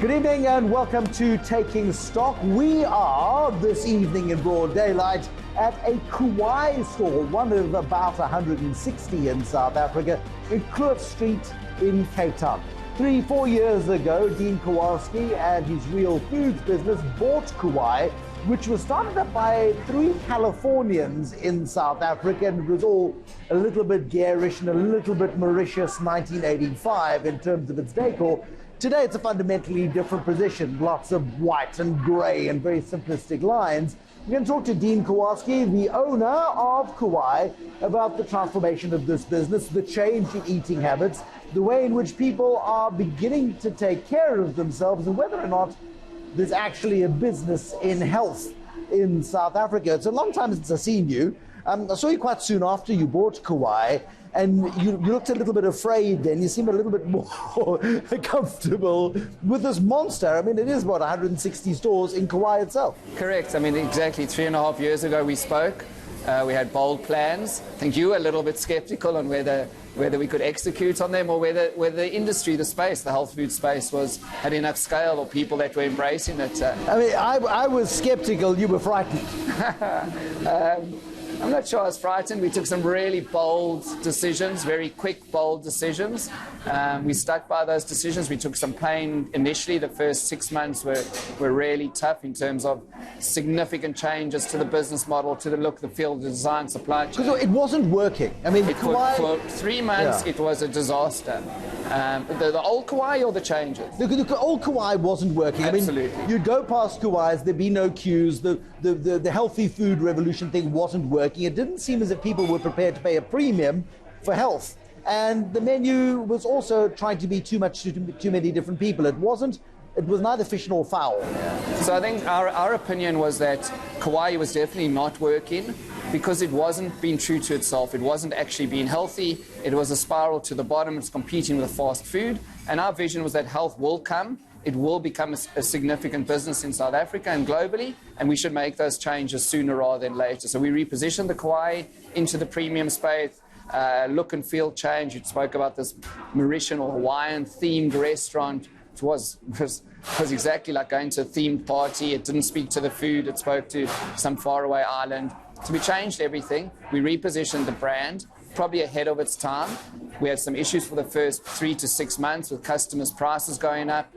Good evening and welcome to Taking Stock. We are this evening in broad daylight at a Kauai store, one of about 160 in South Africa, in Kloof Street in Cape Town. 3-4 years ago, Dean Kowarski and his Real Foods business bought Kauai, which was started up by 3 Californians in South Africa, and it was all a little bit garish and a little bit Mauritius 1985 in terms of its decor. Today it's a fundamentally different position, lots of white and grey and very simplistic lines. We're going to talk to Dean Kowarski, the owner of Kauai, about the transformation of this business, the change in eating habits, the way in which people are beginning to take care of themselves, and whether or not there's actually a business in health in South Africa. It's a long time since I've seen you. I saw you quite soon after you bought Kauai, and you looked a little bit afraid then. You seemed a little bit more comfortable with this monster. I mean, it is, what, 160 stores in Kauai itself? Correct. I mean, exactly 3.5 years ago we spoke. We had bold plans. I think you were a little bit skeptical on whether we could execute on them, or whether the industry, the space, the health food space had enough scale, or people that were embracing it. I mean, I was skeptical. You were frightened. I'm not sure I was frightened. We took some really bold decisions, very quick, bold decisions. We stuck by those decisions. We took some pain initially. The first 6 months were really tough in terms of significant changes to the business model, to the look, the feel, the design, supply chain. Because it wasn't working. I mean, for 3 months, It was a disaster. The old Kauai or the changes? The old Kauai wasn't working. Absolutely. I mean, you'd go past Kauai's, there'd be no queues. The healthy food revolution thing wasn't working. It didn't seem as if people were prepared to pay a premium for health. And the menu was also trying to be too many different people. It was neither fish nor fowl. So I think our opinion was that Kauai was definitely not working because it wasn't being true to itself. It wasn't actually being healthy. It was a spiral to the bottom. It's competing with fast food. And our vision was that health will come. It will become a significant business in South Africa and globally, and we should make those changes sooner rather than later. So we repositioned the Kauai into the premium space, look and feel change. You spoke about this Mauritian or Hawaiian themed restaurant. It was exactly like going to a themed party. It didn't speak to the food. It spoke to some faraway island. So we changed everything. We repositioned the brand, probably ahead of its time. We had some issues for the first 3 to 6 months with customers' prices going up.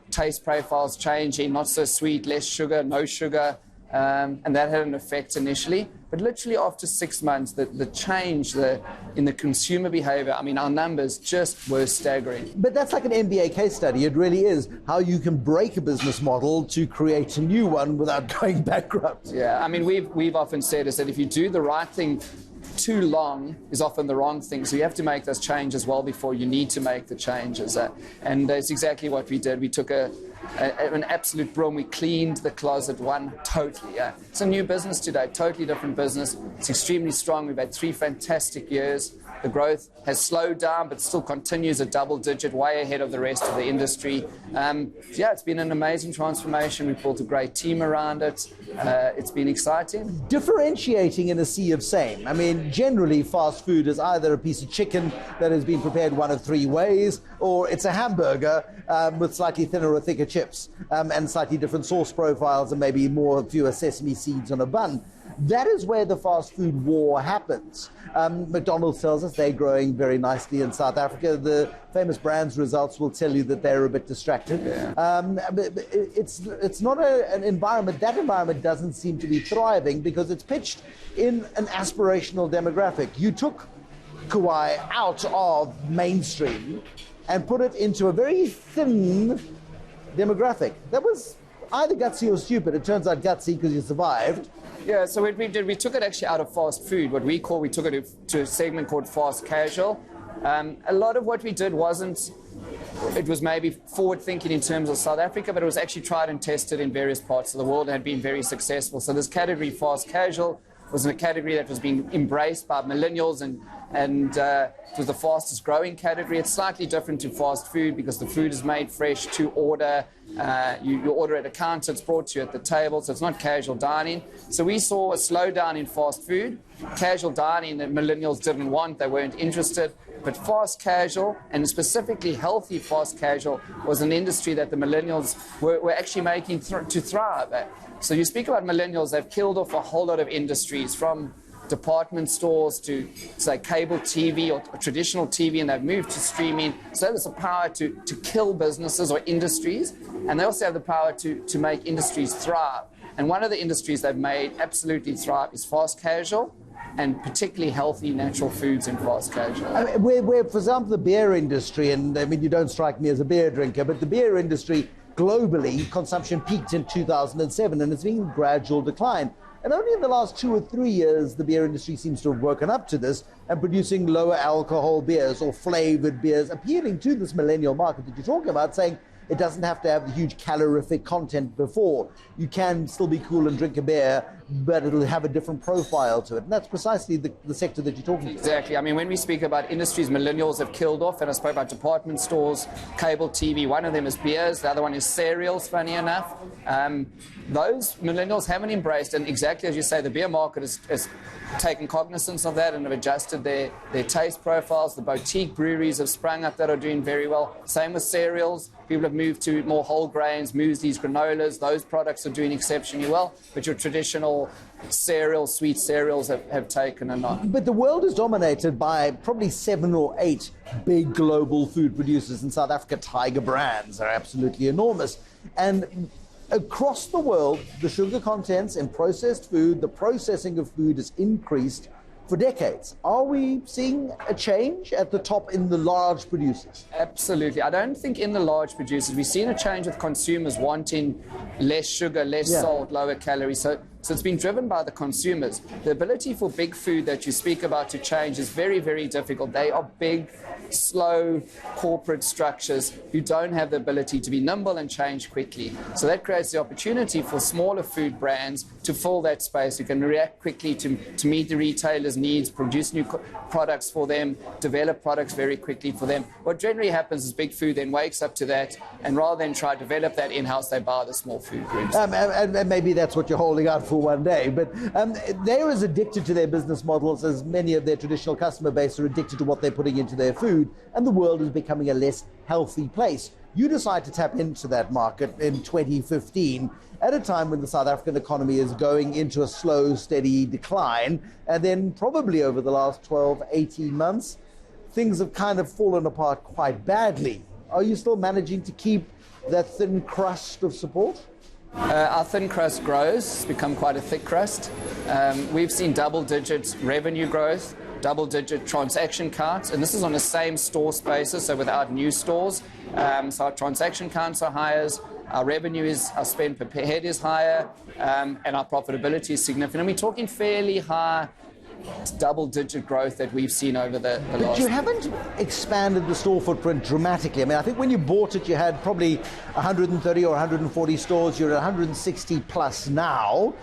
Taste profiles changing, not so sweet, less sugar, no sugar, and that had an effect initially. But literally after 6 months, the change in the consumer behavior, I mean, our numbers just were staggering. But that's like an MBA case study. It really is how you can break a business model to create a new one without going bankrupt. Yeah, I mean, we've often said is that if you do the right thing too long is often the wrong thing. So you have to make those changes well before you need to make the changes. And that's exactly what we did. We took an absolute broom. We cleaned the closet totally. It's a new business today, totally different business. It's extremely strong. We've had 3 fantastic years. The growth has slowed down, but still continues at double digit, way ahead of the rest of the industry. It's been an amazing transformation. We've built a great team around it. It's been exciting. Differentiating in a sea of same. I mean, generally fast food is either a piece of chicken that has been prepared one of 3 ways, or it's a hamburger with slightly thinner or thicker chips and slightly different sauce profiles and maybe fewer sesame seeds on a bun. That is where the fast food war happens. McDonald's tells us they're growing very nicely in South Africa. The famous brands results will tell you that they're a bit distracted. But it's not an environment. That environment doesn't seem to be thriving because it's pitched in an aspirational demographic. You took Kauai out of mainstream and put it into a very thin demographic. That was either gutsy or stupid. It turns out gutsy because you survived. Yeah, so what we did, we took it actually out of fast food. We took it to a segment called fast casual. A lot of what we did it was maybe forward thinking in terms of South Africa, but it was actually tried and tested in various parts of the world and had been very successful. So this category, fast casual, was in a category that was being embraced by millennials and it was the fastest growing category. It's slightly different to fast food because the food is made fresh to order. You order at a counter, it's brought to you at the table, so it's not casual dining. So we saw a slowdown in fast food, casual dining that millennials didn't want, they weren't interested. But fast casual, and specifically healthy fast casual, was an industry that the millennials were actually making to thrive at. So you speak about millennials, they've killed off a whole lot of industries, from department stores to, say, cable TV or traditional TV, and they've moved to streaming. So there's the power to kill businesses or industries, and they also have the power to make industries thrive. And one of the industries they've made absolutely thrive is fast casual, and particularly healthy natural foods in fast casual. I mean, where, for example, the beer industry, and I mean, you don't strike me as a beer drinker, but the beer industry globally, consumption peaked in 2007, and it's been in gradual decline. And only in the last 2 or 3 years, the beer industry seems to have woken up to this and producing lower alcohol beers or flavored beers, appealing to this millennial market that you're talking about, saying it doesn't have to have the huge calorific content before. You can still be cool and drink a beer, but it'll have a different profile to it. And that's precisely the sector that you're talking about. Exactly. I mean, when we speak about industries millennials have killed off, and I spoke about department stores, cable TV, one of them is beers, the other one is cereals, funny enough. Those millennials haven't embraced, and exactly as you say, the beer market has taken cognizance of that and have adjusted their taste profiles. The boutique breweries have sprung up that are doing very well. Same with cereals. People have moved to more whole grains, mueslis, granolas. Those products are doing exceptionally well, but your traditional cereals, sweet cereals have taken a knock. But the world is dominated by probably 7 or 8 big global food producers. In South Africa, Tiger Brands are absolutely enormous. And across the world, the sugar contents in processed food, the processing of food has increased for decades. Are we seeing a change at the top in the large producers? Absolutely. I don't think in the large producers. We've seen a change with consumers wanting less sugar, less salt, lower calories. So it's been driven by the consumers. The ability for big food that you speak about to change is very, very difficult. They are big, slow corporate structures who don't have the ability to be nimble and change quickly. So that creates the opportunity for smaller food brands to fill that space, who can react quickly to meet the retailers' needs, produce new products for them, develop products very quickly for them. What generally happens is big food then wakes up to that, and rather than try to develop that in-house, they buy the small food groups. And maybe that's what you're holding out for one day. But they're as addicted to their business models as many of their traditional customer base are addicted to what they're putting into their food, and the world is becoming a less healthy place. You decide to tap into that market in 2015 at a time when the South African economy is going into a slow, steady decline, and then probably over the last 12, 18 months, things have kind of fallen apart quite badly. Are you still managing to keep that thin crust of support? Our thin crust grows. It's become quite a thick crust. We've seen double-digit revenue growth, double-digit transaction counts, and this is on the same store basis, so without new stores. So our transaction counts are higher, our revenue is, our spend per head is higher, and our profitability is significant. And we're talking fairly high double-digit growth that we've seen over the last... But you haven't expanded the store footprint dramatically. I mean, I think when you bought it, you had probably 130 or 140 stores. You're at 160 plus now.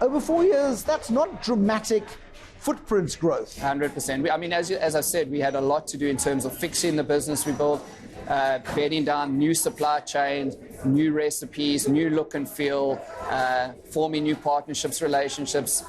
Over 4 years, that's not dramatic footprint growth. 100%. I mean, as I said, we had a lot to do in terms of fixing the business we built, bedding down new supply chains, new recipes, new look and feel, forming new partnerships, relationships,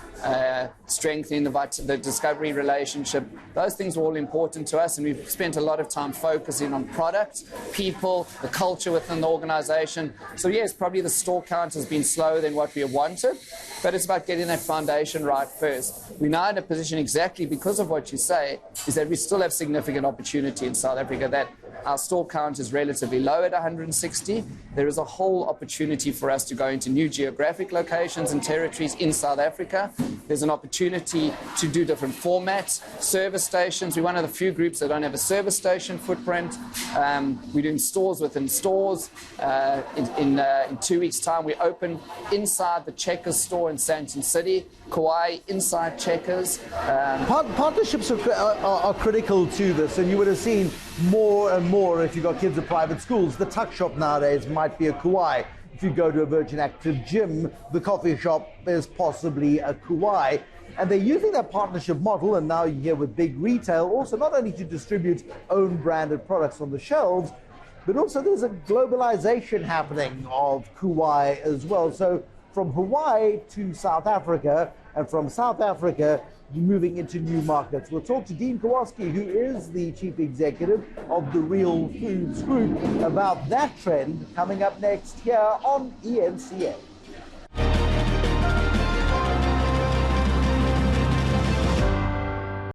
strengthening the discovery relationship. Those things are all important to us, and we've spent a lot of time focusing on product, people, the culture within the organization. So yes, probably the store count has been slower than what we have wanted, but it's about getting that foundation right first. We're now in a position, exactly because of what you say, is that we still have significant opportunity in South Africa, that our store count is relatively low at 160. There is a whole opportunity for us to go into new geographic locations and territories in South Africa. There's an opportunity to do different formats, service stations. We're one of the few groups that don't have a service station footprint. We're doing stores within stores. In 2 weeks' time, we open inside the Checkers store in Sandton City, Kauai inside Checkers. Partnerships are critical to this, and you would have seen more and more if you've got kids at private schools. The tuck shop nowadays might be a Kauai. If you go to a Virgin Active gym, the coffee shop is possibly a Kauai. And they're using that partnership model, and now you hear with big retail, also not only to distribute own branded products on the shelves, but also there's a globalization happening of Kauai as well. So from Hawaii to South Africa, and from South Africa moving into new markets. We'll talk to Dean Kowarski, who is the chief executive of the Real Foods Group, about that trend coming up next here on ENCA.